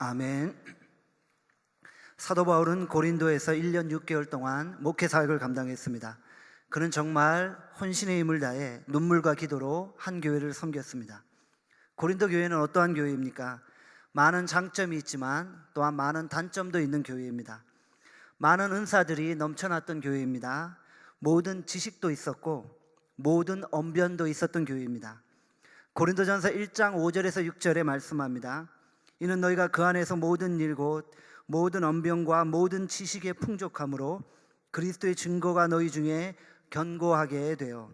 아멘. 사도 바울은 고린도에서 1년 6개월 동안 목회 사역을 감당했습니다. 그는 정말 혼신의 힘을 다해 눈물과 기도로 한 교회를 섬겼습니다. 고린도 교회는 어떠한 교회입니까? 많은 장점이 있지만 또한 많은 단점도 있는 교회입니다. 많은 은사들이 넘쳐났던 교회입니다. 모든 지식도 있었고 모든 언변도 있었던 교회입니다. 고린도전서 1장 5절에서 6절에 말씀합니다. 이는 너희가 그 안에서 모든 일 곧 모든 언변과 모든 지식의 풍족함으로 그리스도의 증거가 너희 중에 견고하게 되어.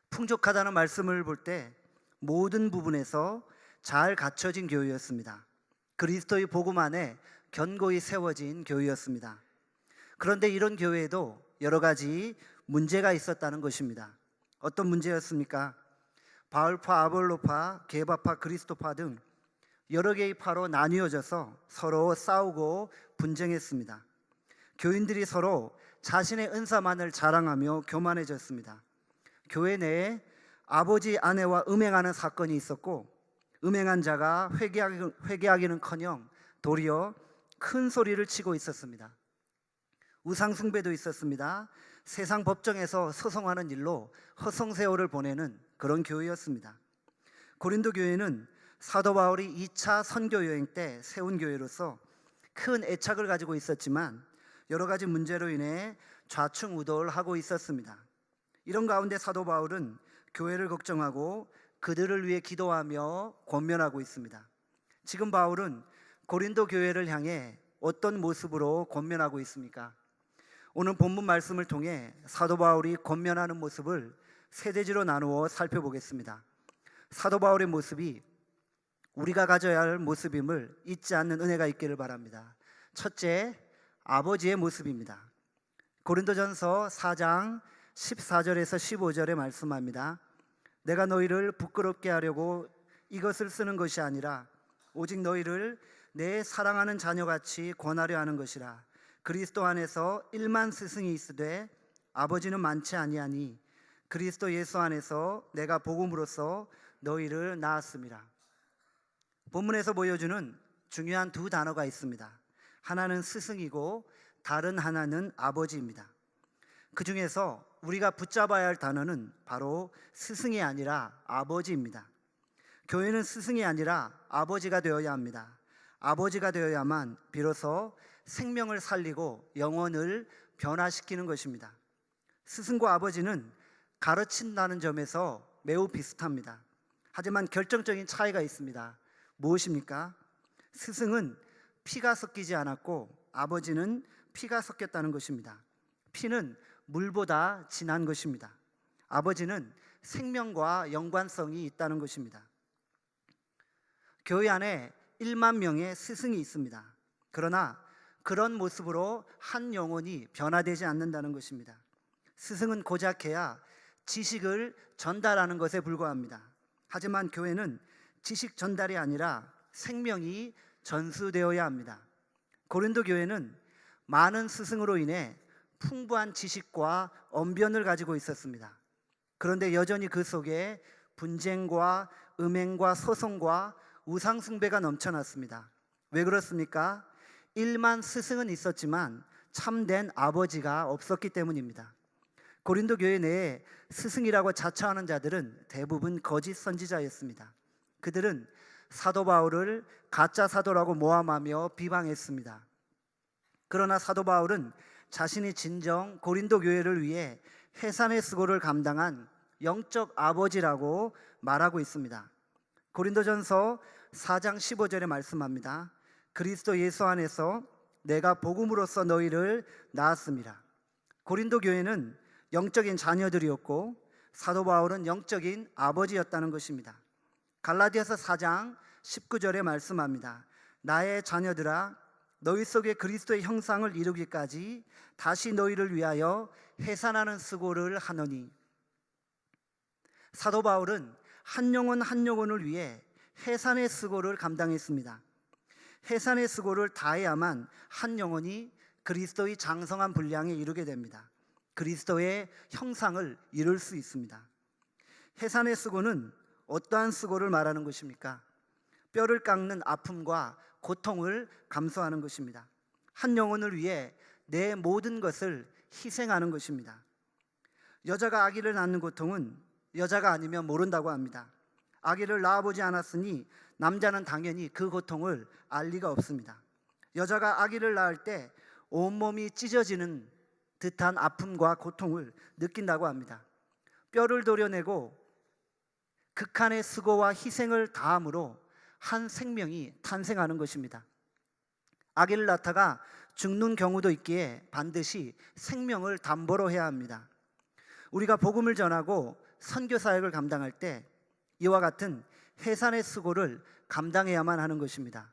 풍족하다는 말씀을 볼 때 모든 부분에서 잘 갖춰진 교회였습니다. 그리스도의 복음 안에 견고히 세워진 교회였습니다. 그런데 이런 교회에도 여러 가지 문제가 있었다는 것입니다. 어떤 문제였습니까? 바울파, 아볼로파, 게바파, 그리스도파 등 여러 개의 파로 나뉘어져서 서로 싸우고 분쟁했습니다. 교인들이 서로 자신의 은사만을 자랑하며 교만해졌습니다. 교회 내에 아버지 아내와 음행하는 사건이 있었고, 음행한 자가 회개하기는커녕 도리어 큰 소리를 치고 있었습니다. 우상 숭배도 있었습니다. 세상 법정에서 소송하는 일로 허송세월을 보내는 그런 교회였습니다. 고린도 교회는 사도 바울이 2차 선교 여행 때 세운 교회로서 큰 애착을 가지고 있었지만 여러 가지 문제로 인해 좌충우돌하고 있었습니다. 이런 가운데 사도 바울은 교회를 걱정하고 그들을 위해 기도하며 권면하고 있습니다. 지금 바울은 고린도 교회를 향해 어떤 모습으로 권면하고 있습니까? 오늘 본문 말씀을 통해 사도 바울이 권면하는 모습을 세 대지로 나누어 살펴보겠습니다. 사도 바울의 모습이 우리가 가져야 할 모습임을 잊지 않는 은혜가 있기를 바랍니다. 첫째, 아버지의 모습입니다. 고린도전서 4장 14절에서 15절에 말씀합니다. 내가 너희를 부끄럽게 하려고 이것을 쓰는 것이 아니라 오직 너희를 내 사랑하는 자녀같이 권하려 하는 것이라. 그리스도 안에서 1만 스승이 있으되 아버지는 많지 아니하니 그리스도 예수 안에서 내가 복음으로써 너희를 낳았습니다. 본문에서 보여주는 중요한 두 단어가 있습니다. 하나는 스승이고 다른 하나는 아버지입니다. 그 중에서 우리가 붙잡아야 할 단어는 바로 스승이 아니라 아버지입니다. 교회는 스승이 아니라 아버지가 되어야 합니다. 아버지가 되어야만 비로소 생명을 살리고 영혼을 변화시키는 것입니다. 스승과 아버지는 가르친다는 점에서 매우 비슷합니다. 하지만 결정적인 차이가 있습니다. 무엇입니까? 스승은 피가 섞이지 않았고 아버지는 피가 섞였다는 것입니다. 피는 물보다 진한 것입니다. 아버지는 생명과 연관성이 있다는 것입니다. 교회 안에 1만 명의 스승이 있습니다. 그러나 그런 모습으로 한 영혼이 변화되지 않는다는 것입니다. 스승은 고작해야 지식을 전달하는 것에 불과합니다. 하지만 교회는 지식 전달이 아니라 생명이 전수되어야 합니다. 고린도 교회는 많은 스승으로 인해 풍부한 지식과 언변을 가지고 있었습니다. 그런데 여전히 그 속에 분쟁과 음행과 소송과 우상 숭배가 넘쳐났습니다. 왜 그렇습니까? 1만 스승은 있었지만 참된 아버지가 없었기 때문입니다. 고린도 교회 내에 스승이라고 자처하는 자들은 대부분 거짓 선지자였습니다. 그들은 사도 바울을 가짜 사도라고 모함하며 비방했습니다. 그러나 사도 바울은 자신이 진정 고린도 교회를 위해 해산의 수고를 감당한 영적 아버지라고 말하고 있습니다. 고린도전서 4장 15절에 말씀합니다. 그리스도 예수 안에서 내가 복음으로써 너희를 낳았습니다. 고린도 교회는 영적인 자녀들이었고 사도 바울은 영적인 아버지였다는 것입니다. 갈라디아서 4장 19절에 말씀합니다. 나의 자녀들아 너희 속에 그리스도의 형상을 이루기까지 다시 너희를 위하여 해산하는 수고를 하노니. 사도 바울은 한 영혼 한 영혼을 위해 해산의 수고를 감당했습니다. 해산의 수고를 다해야만 한 영혼이 그리스도의 장성한 분량에 이르게 됩니다. 그리스도의 형상을 이룰 수 있습니다. 해산의 수고는 어떠한 수고를 말하는 것입니까? 뼈를 깎는 아픔과 고통을 감수하는 것입니다. 한 영혼을 위해 내 모든 것을 희생하는 것입니다. 여자가 아기를 낳는 고통은 여자가 아니면 모른다고 합니다. 아기를 낳아보지 않았으니 남자는 당연히 그 고통을 알 리가 없습니다. 여자가 아기를 낳을 때 온몸이 찢어지는 듯한 아픔과 고통을 느낀다고 합니다. 뼈를 도려내고 극한의 수고와 희생을 다함으로 한 생명이 탄생하는 것입니다. 아기를 낳다가 죽는 경우도 있기에 반드시 생명을 담보로 해야 합니다. 우리가 복음을 전하고 선교 사역을 감당할 때 이와 같은 해산의 수고를 감당해야만 하는 것입니다.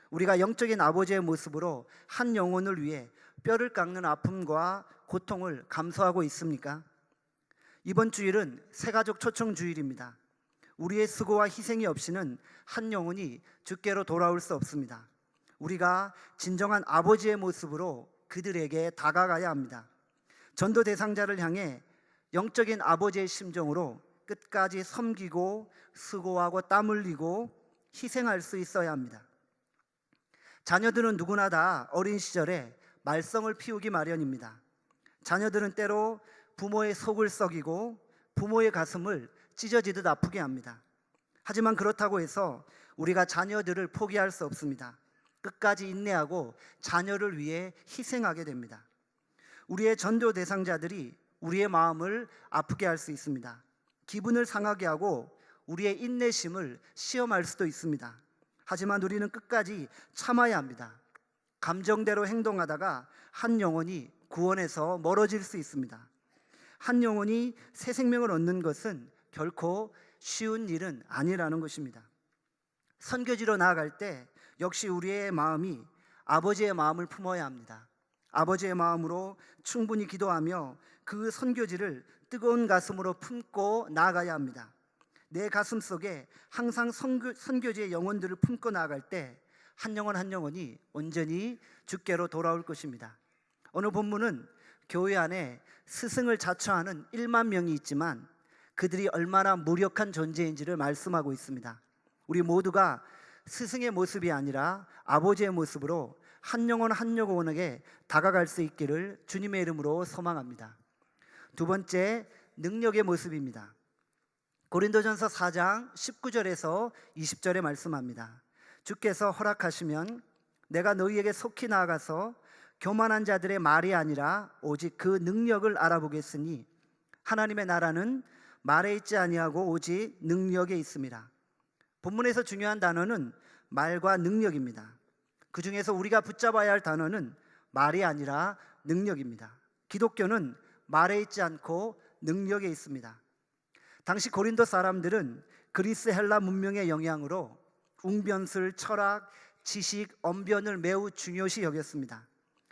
우리가 영적인 아버지의 모습으로 한 영혼을 위해 뼈를 깎는 아픔과 고통을 감수하고 있습니까? 이번 주일은 새가족 초청 주일입니다. 우리의 수고와 희생이 없이는 한 영혼이 주께로 돌아올 수 없습니다. 우리가 진정한 아버지의 모습으로 그들에게 다가가야 합니다. 전도 대상자를 향해 영적인 아버지의 심정으로 끝까지 섬기고 수고하고 땀 흘리고 희생할 수 있어야 합니다. 자녀들은 누구나 다 어린 시절에 말썽을 피우기 마련입니다. 자녀들은 때로 부모의 속을 썩이고 부모의 가슴을 찢어지듯 아프게 합니다. 하지만 그렇다고 해서 우리가 자녀들을 포기할 수 없습니다. 끝까지 인내하고 자녀를 위해 희생하게 됩니다. 우리의 전도 대상자들이 우리의 마음을 아프게 할 수 있습니다. 기분을 상하게 하고 우리의 인내심을 시험할 수도 있습니다. 하지만 우리는 끝까지 참아야 합니다. 감정대로 행동하다가 한 영혼이 구원에서 멀어질 수 있습니다. 한 영혼이 새 생명을 얻는 것은 결코 쉬운 일은 아니라는 것입니다. 선교지로 나아갈 때 역시 우리의 마음이 아버지의 마음을 품어야 합니다. 아버지의 마음으로 충분히 기도하며 그 선교지를 뜨거운 가슴으로 품고 나아가야 합니다. 내 가슴 속에 항상 선교지의 영혼들을 품고 나아갈 때 한 영혼 한 영혼이 온전히 주께로 돌아올 것입니다. 오늘 본문은 교회 안에 스승을 자처하는 1만 명이 있지만 그들이 얼마나 무력한 존재인지를 말씀하고 있습니다. 우리 모두가 스승의 모습이 아니라 아버지의 모습으로 한 영혼 한 영혼에게 다가갈 수 있기를 주님의 이름으로 소망합니다. 두 번째, 능력의 모습입니다. 고린도전서 4장 19절에서 20절에 말씀합니다. 주께서 허락하시면 내가 너희에게 속히 나아가서 교만한 자들의 말이 아니라 오직 그 능력을 알아보겠으니 하나님의 나라는 말에 있지 아니하고 오직 능력에 있습니다. 본문에서 중요한 단어는 말과 능력입니다. 그 중에서 우리가 붙잡아야 할 단어는 말이 아니라 능력입니다. 기독교는 말에 있지 않고 능력에 있습니다. 당시 고린도 사람들은 그리스 헬라 문명의 영향으로 웅변술, 철학, 지식, 언변을 매우 중요시 여겼습니다.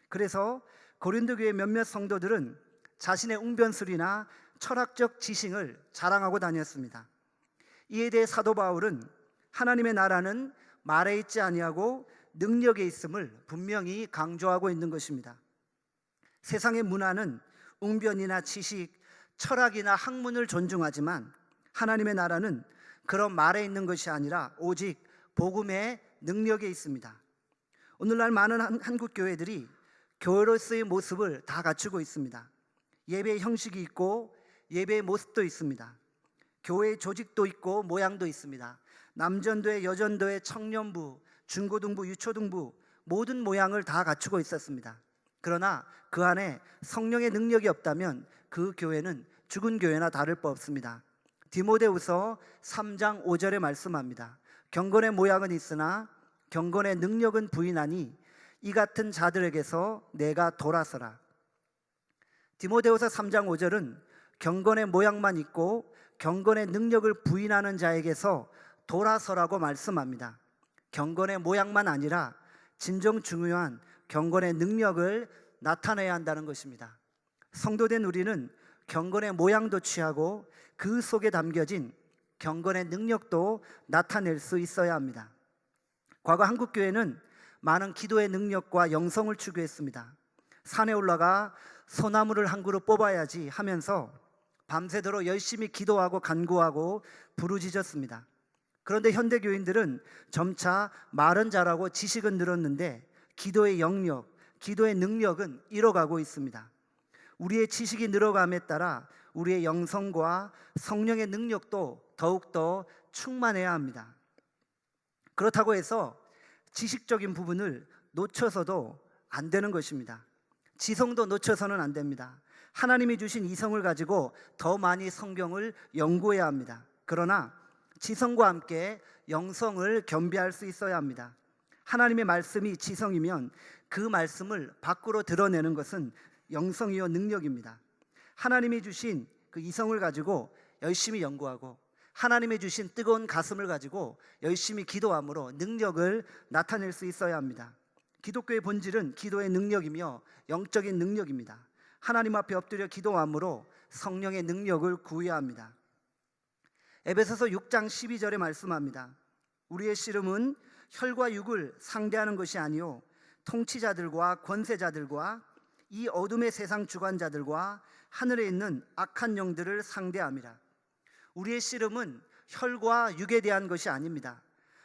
그래서 고린도 교회 몇몇 성도들은 자신의 웅변술이나 철학적 지식을 자랑하고 다녔습니다. 이에 대해 사도 바울은 하나님의 나라는 말에 있지 아니하고 능력에 있음을 분명히 강조하고 있는 것입니다. 세상의 문화는 웅변이나 지식, 철학이나 학문을 존중하지만 하나님의 나라는 그런 말에 있는 것이 아니라 오직 복음의 능력에 있습니다. 오늘날 많은 한국 교회들이 교회로서의 모습을 다 갖추고 있습니다. 예배의 형식이 있고 예배의 모습도 있습니다. 교회의 조직도 있고 모양도 있습니다. 남전도회, 여전도회, 청년부, 중고등부, 유초등부 모든 모양을 다 갖추고 있었습니다. 그러나 그 안에 성령의 능력이 없다면 그 교회는 죽은 교회나 다를 바 없습니다. 디모데후서 3장 5절에 말씀합니다. 경건의 모양은 있으나 경건의 능력은 부인하니 이 같은 자들에게서 내가 돌아서라. 디모데후서 3장 5절은 경건의 모양만 있고 경건의 능력을 부인하는 자에게서 돌아서라고 말씀합니다. 경건의 모양만 아니라 진정 중요한 경건의 능력을 나타내야 한다는 것입니다. 성도된 우리는 경건의 모양도 취하고 그 속에 담겨진 경건의 능력도 나타낼 수 있어야 합니다. 과거 한국 교회는 많은 기도의 능력과 영성을 추구했습니다. 산에 올라가 소나무를 한 그루 뽑아야지 하면서 밤새도록 열심히 기도하고 간구하고 부르짖었습니다. 그런데 현대 교인들은 점차 말은 잘하고 지식은 늘었는데 기도의 영역, 기도의 능력은 잃어가고 있습니다. 우리의 지식이 늘어감에 따라 우리의 영성과 성령의 능력도 더욱더 충만해야 합니다. 그렇다고 해서 지식적인 부분을 놓쳐서도 안 되는 것입니다. 지성도 놓쳐서는 안 됩니다. 하나님이 주신 이성을 가지고 더 많이 성경을 연구해야 합니다. 그러나 지성과 함께 영성을 겸비할 수 있어야 합니다. 하나님의 말씀이 지성이면 그 말씀을 밖으로 드러내는 것은 영성이요 능력입니다. 하나님이 주신 그 이성을 가지고 열심히 연구하고 하나님이 주신 뜨거운 가슴을 가지고 열심히 기도함으로 능력을 나타낼 수 있어야 합니다. 기독교의 본질은 기도의 능력이며 영적인 능력입니다. 하나님 앞에 엎드려 기도함으로 성령의 능력을 구해야 합니다. 에베소서 6장 12절에 말씀합니다. 우리의 씨름은 혈과 육을 상대하는 것이 아니요 통치자들과 권세자들과 이 어둠의 세상 주관자들과 하늘에 있는 악한 영들을 상대함이라. 우리의 씨름은 혈과 육에 대한 것이 아닙니다.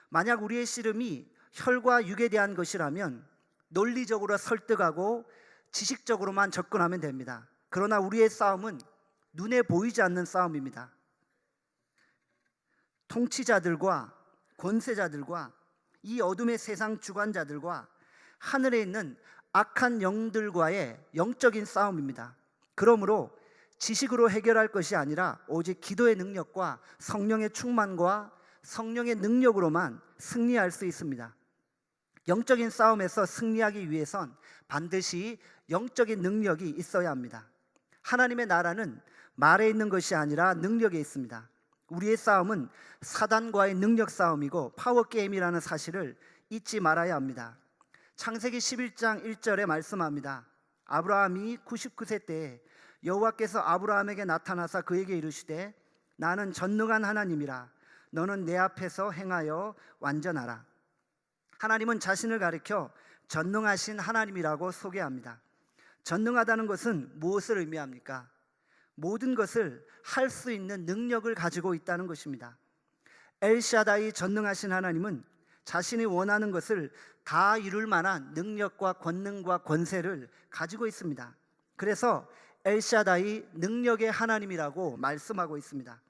만약 우리의 씨름이 혈과 육에 대한 것이라면 논리적으로 설득하고 지식적으로만 접근하면 됩니다. 그러나 우리의 싸움은 눈에 보이지 않는 싸움입니다. 통치자들과 권세자들과 이 어둠의 세상 주관자들과 하늘에 있는 악한 영들과의 영적인 싸움입니다. 그러므로 지식으로 해결할 것이 아니라 오직 기도의 능력과 성령의 충만과 성령의 능력으로만 승리할 수 있습니다. 영적인 싸움에서 승리하기 위해선 반드시 영적인 능력이 있어야 합니다. 하나님의 나라는 말에 있는 것이 아니라 능력에 있습니다. 우리의 싸움은 사단과의 능력 싸움이고 파워게임이라는 사실을 잊지 말아야 합니다. 창세기 11장 1절에 말씀합니다. 아브라함이 99세 때에 여호와께서 아브라함에게 나타나사 그에게 이르시되 나는 전능한 하나님이라 너는 내 앞에서 행하여 완전하라. 하나님은 자신을 가리켜 전능하신 하나님이라고 소개합니다. 전능하다는 것은 무엇을 의미합니까? 모든 것을 할 수 있는 능력을 가지고 있다는 것입니다. 엘샤다이 전능하신 하나님은 자신이 원하는 것을 다 이룰 만한 능력과 권능과 권세를 가지고 있습니다. 그래서 엘샤다이 능력의 하나님이라고 말씀하고 있습니다.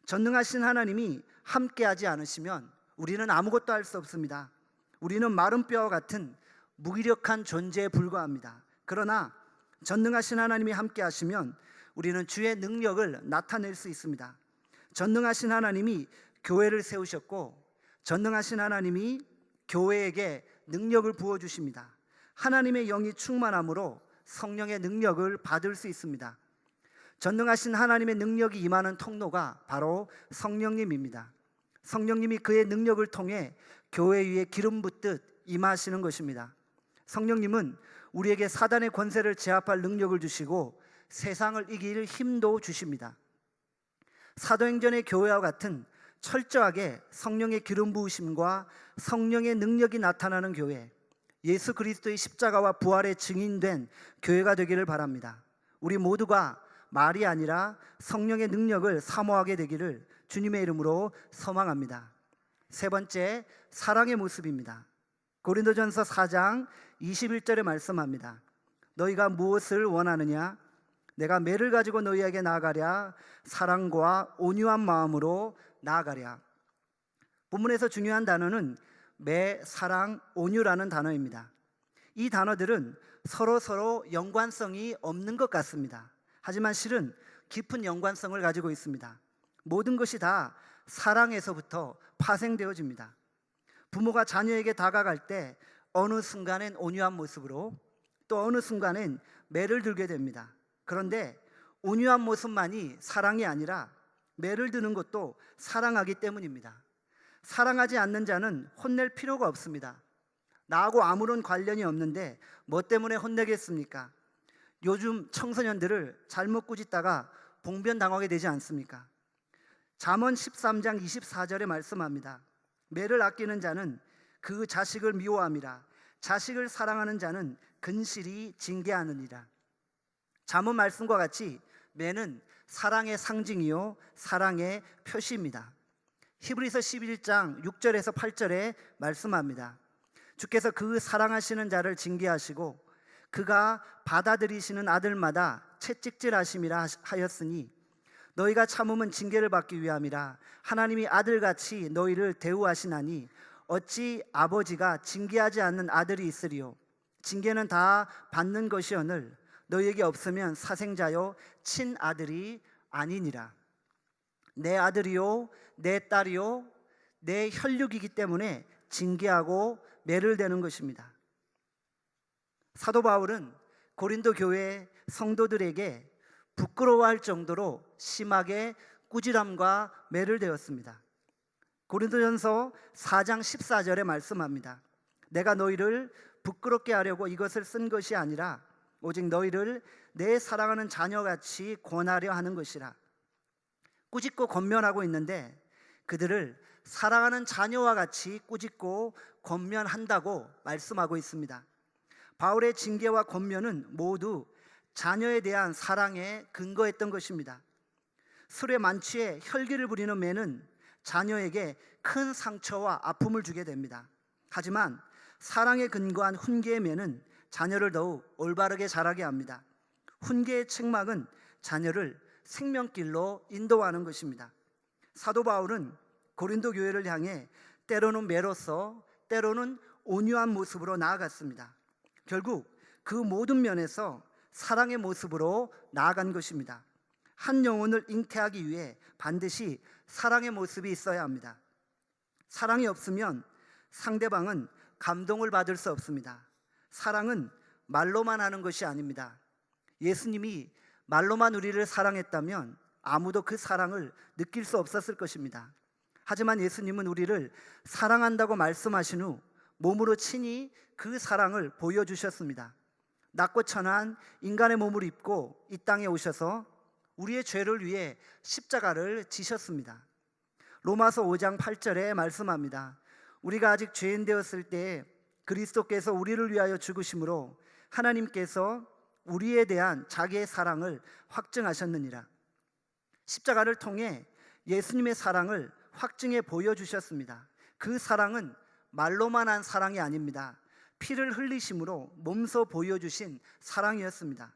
전능하신 하나님이 함께하지 않으시면 우리는 아무것도 할 수 없습니다. 우리는 마른 뼈와 같은 무기력한 존재에 불과합니다. 그러나 전능하신 하나님이 함께하시면 우리는 주의 능력을 나타낼 수 있습니다. 전능하신 하나님이 교회를 세우셨고 전능하신 하나님이 교회에게 능력을 부어주십니다. 하나님의 영이 충만함으로 성령의 능력을 받을 수 있습니다. 전능하신 하나님의 능력이 임하는 통로가 바로 성령님입니다. 성령님이 그의 능력을 통해 교회 위에 기름 붓듯 임하시는 것입니다. 성령님은 우리에게 사단의 권세를 제압할 능력을 주시고 세상을 이길 힘도 주십니다. 사도행전의 교회와 같은 철저하게 성령의 기름 부으심과 성령의 능력이 나타나는 교회, 예수 그리스도의 십자가와 부활의 증인된 교회가 되기를 바랍니다. 우리 모두가 말이 아니라 성령의 능력을 사모하게 되기를 주님의 이름으로 소망합니다. 세 번째, 사랑의 모습입니다. 고린도전서 4장 21절에 말씀합니다. 너희가 무엇을 원하느냐? 내가 매를 가지고 너희에게 나아가랴. 사랑과 온유한 마음으로 나아가랴. 본문에서 중요한 단어는 매, 사랑, 온유라는 단어입니다. 이 단어들은 서로 연관성이 없는 것 같습니다. 하지만 실은 깊은 연관성을 가지고 있습니다. 모든 것이 다 사랑에서부터 파생되어집니다. 부모가 자녀에게 다가갈 때 어느 순간엔 온유한 모습으로 또 어느 순간엔 매를 들게 됩니다. 그런데 온유한 모습만이 사랑이 아니라 매를 드는 것도 사랑하기 때문입니다. 사랑하지 않는 자는 혼낼 필요가 없습니다. 나하고 아무런 관련이 없는데 뭐 때문에 혼내겠습니까? 요즘 청소년들을 잘못 꾸짖다가 봉변당하게 되지 않습니까? 잠언 13장 24절에 말씀합니다. 매를 아끼는 자는 그 자식을 미워함이라. 자식을 사랑하는 자는 근실히 징계하느니라. 잠언 말씀과 같이 매는 사랑의 상징이요 사랑의 표시입니다. 히브리서 11장 6절에서 8절에 말씀합니다. 주께서 그 사랑하시는 자를 징계하시고 그가 받아들이시는 아들마다 채찍질하심이라 하였으니 너희가 참음은 징계를 받기 위함이라. 하나님이 아들같이 너희를 대우하시나니 어찌 아버지가 징계하지 않는 아들이 있으리요. 징계는 다 받는 것이오늘 너희에게 없으면 사생자요 친아들이 아니니라. 내 아들이요 내 딸이요 내 혈육이기 때문에 징계하고 매를 대는 것입니다. 사도 바울은 고린도 교회 성도들에게 부끄러워할 정도로 심하게 꾸지람과 매를 대었습니다. 고린도전서 4장 14절에 말씀합니다. 내가 너희를 부끄럽게 하려고 이것을 쓴 것이 아니라 오직 너희를 내 사랑하는 자녀같이 권하려 하는 것이라. 꾸짖고 권면하고 있는데 그들을 사랑하는 자녀와 같이 꾸짖고 권면한다고 말씀하고 있습니다. 바울의 징계와 권면은 모두 자녀에 대한 사랑에 근거했던 것입니다. 술에 만취해 혈기를 부리는 매는 자녀에게 큰 상처와 아픔을 주게 됩니다. 하지만 사랑에 근거한 훈계의 매는 자녀를 더욱 올바르게 자라게 합니다. 훈계의 책망은 자녀를 생명길로 인도하는 것입니다. 사도 바울은 고린도 교회를 향해 때로는 매로서 때로는 온유한 모습으로 나아갔습니다. 결국 그 모든 면에서 사랑의 모습으로 나아간 것입니다. 한 영혼을 잉태하기 위해 반드시 사랑의 모습이 있어야 합니다. 사랑이 없으면 상대방은 감동을 받을 수 없습니다. 사랑은 말로만 하는 것이 아닙니다. 예수님이 말로만 우리를 사랑했다면 아무도 그 사랑을 느낄 수 없었을 것입니다. 하지만 예수님은 우리를 사랑한다고 말씀하신 후 몸으로 친히 그 사랑을 보여주셨습니다. 낮고 천한 인간의 몸을 입고 이 땅에 오셔서 우리의 죄를 위해 십자가를 지셨습니다. 로마서 5장 8절에 말씀합니다. 우리가 아직 죄인 되었을 때 그리스도께서 우리를 위하여 죽으심으로 하나님께서 우리에 대한 자기의 사랑을 확증하셨느니라. 십자가를 통해 예수님의 사랑을 확증해 보여주셨습니다. 그 사랑은 말로만 한 사랑이 아닙니다. 피를 흘리심으로 몸소 보여주신 사랑이었습니다.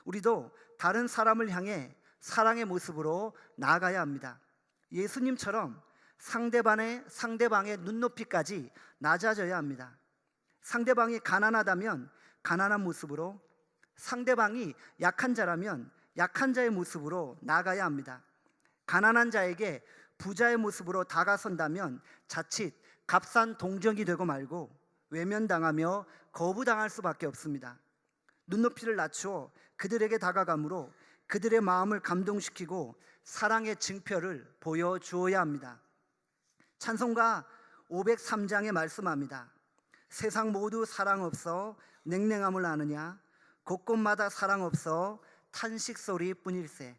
우리도 다른 사람을 향해 사랑의 모습으로 나아가야 합니다. 예수님처럼 상대방의 눈높이까지 낮아져야 합니다. 상대방이 가난하다면 가난한 모습으로, 상대방이 약한 자라면 약한 자의 모습으로 나아가야 합니다. 가난한 자에게 부자의 모습으로 다가선다면 자칫 값싼 동정이 되고 말고 외면당하며 거부당할 수밖에 없습니다. 눈높이를 낮추어 그들에게 다가감으로 그들의 마음을 감동시키고 사랑의 증표를 보여주어야 합니다. 찬송가 503장에 말씀합니다. 세상 모두 사랑 없어 냉랭함을 아느냐, 곳곳마다 사랑 없어 탄식 소리뿐일세.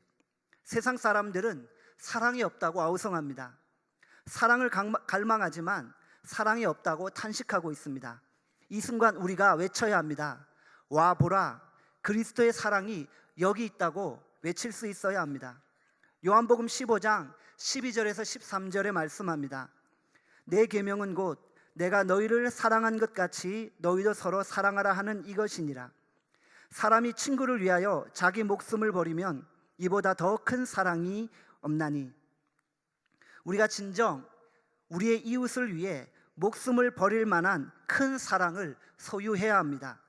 세상 사람들은 사랑이 없다고 아우성합니다. 사랑을 갈망하지만 사랑이 없다고 탄식하고 있습니다. 이 순간 우리가 외쳐야 합니다. 와 보라, 그리스도의 사랑이 여기 있다고 외칠 수 있어야 합니다. 요한복음 15장 12절에서 13절에 말씀합니다. 내 계명은 곧 내가 너희를 사랑한 것 같이 너희도 서로 사랑하라 하는 이것이니라. 사람이 친구를 위하여 자기 목숨을 버리면 이보다 더 큰 사랑이 없나니. 우리가 진정 우리의 이웃을 위해 목숨을 버릴 만한 큰 사랑을 소유해야 합니다.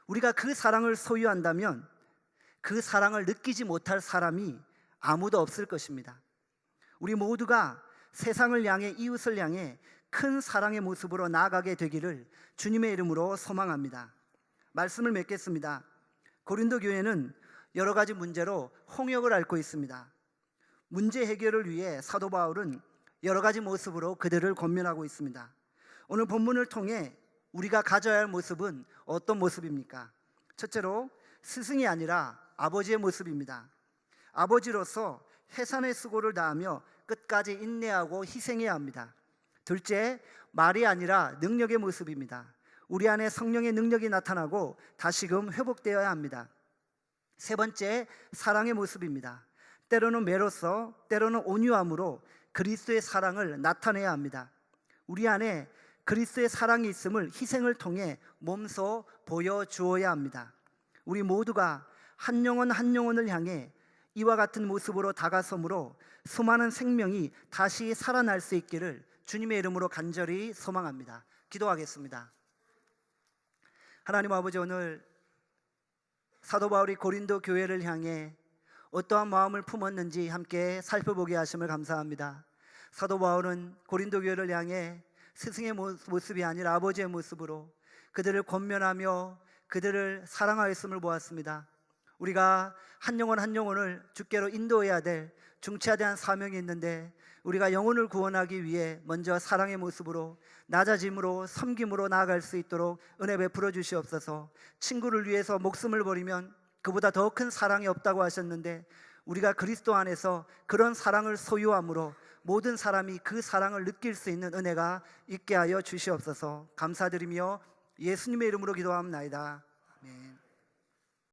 우리가 그 사랑을 소유한다면 그 사랑을 느끼지 못할 사람이 아무도 없을 것입니다. 우리 모두가 세상을 향해, 이웃을 향해 큰 사랑의 모습으로 나아가게 되기를 주님의 이름으로 소망합니다. 말씀을 맺겠습니다. 고린도 교회는 여러 가지 문제로 홍역을 앓고 있습니다. 문제 해결을 위해 사도 바울은 여러 가지 모습으로 그들을 권면하고 있습니다. 오늘 본문을 통해 우리가 가져야 할 모습은 어떤 모습입니까? 첫째로 스승이 아니라 아버지의 모습입니다. 아버지로서 해산의 수고를 다하며 끝까지 인내하고 희생해야 합니다. 둘째, 말이 아니라 능력의 모습입니다. 우리 안에 성령의 능력이 나타나고 다시금 회복되어야 합니다. 세 번째, 사랑의 모습입니다. 때로는 매로서 때로는 온유함으로 그리스도의 사랑을 나타내야 합니다. 우리 안에 그리스도의 사랑이 있음을 희생을 통해 몸소 보여주어야 합니다. 우리 모두가 한 영혼 한 영혼을 향해 이와 같은 모습으로 다가섬으로 수많은 생명이 다시 살아날 수 있기를 주님의 이름으로 간절히 소망합니다. 기도하겠습니다. 하나님 아버지, 오늘 사도 바울이 고린도 교회를 향해 어떠한 마음을 품었는지 함께 살펴보게 하심을 감사합니다. 사도 바울은 고린도 교회를 향해 스승의 모습이 아니라 아버지의 모습으로 그들을 권면하며 그들을 사랑하였음을 보았습니다. 우리가 한 영혼 한 영혼을 주께로 인도해야 될 중차대한 사명이 있는데, 우리가 영혼을 구원하기 위해 먼저 사랑의 모습으로 낮아짐으로 섬김으로 나아갈 수 있도록 은혜 베풀어 주시옵소서. 친구를 위해서 목숨을 버리면 그보다 더 큰 사랑이 없다고 하셨는데, 우리가 그리스도 안에서 그런 사랑을 소유함으로 모든 사람이 그 사랑을 느낄 수 있는 은혜가 있게 하여 주시옵소서. 감사드리며 예수님의 이름으로 기도합나이다. 아멘.